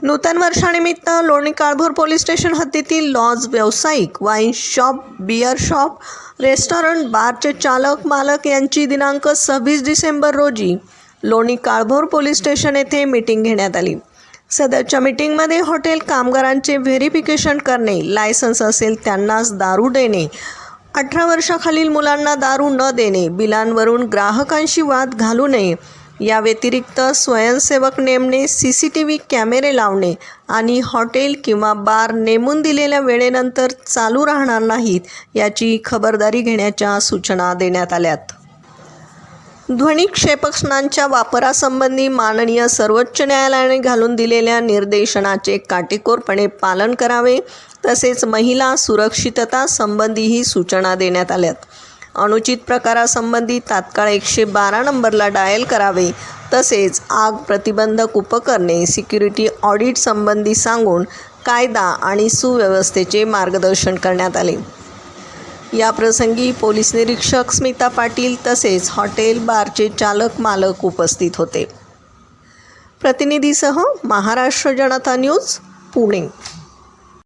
नूतन वर्षानिमित्त Loni Kalbhor police station हद्दीतील lodge व्यावसायिक wine shop, beer shop, restaurant, बारचे चालक मालक यांची दिनांक 26 डिसेंबर रोजी लोणी काळभोर पोलीस स्टेशन येथे मीटिंग घेण्यात आली। सदरच्या मीटिंगमध्ये हॉटेल कामगारांचे व्हेरिफिकेशन करणे, लायसन्स असेल त्यांनाच दारू देणे, 18 वर्षाखालील मुलांना दारू न देणे, बिलांवरून ग्राहकांशी वाद घालू नये, या व्यतिरिक्त स्वयंसेवक नेमणे, CCTV कॅमेरे लावणे आणि हॉटेल किंवा बार नेमून दिलेल्या वेळेनंतर चालू राहणार नाहीत याची खबरदारी घेण्याच्या सूचना देण्यात आल्यात। ध्वनी क्षेपणास्त्रांच्या वापरासंबंधी माननीय सर्वोच्च न्यायालयाने घालून दिलेल्या निर्देशनाचे काटेकोरपणे पालन करावे, तसेच महिला सुरक्षितता संबंधीही सूचना देण्यात आल्यात। अनुचित प्रकारासंबंधी तात्काळ 112 नंबरला डायल करावे, तसेच आग प्रतिबंधक उपकरणे, सिक्युरिटी ऑडिट संबंधी सांगून कायदा आणि सुव्यवस्थेचे मार्गदर्शन करण्यात आले। याप्रसंगी पोलीस निरीक्षक स्मिता पाटील तसेच हॉटेल बारचे चालक मालक उपस्थित होते। प्रतिनिधीसह महाराष्ट्र जनता न्यूज, पुणे।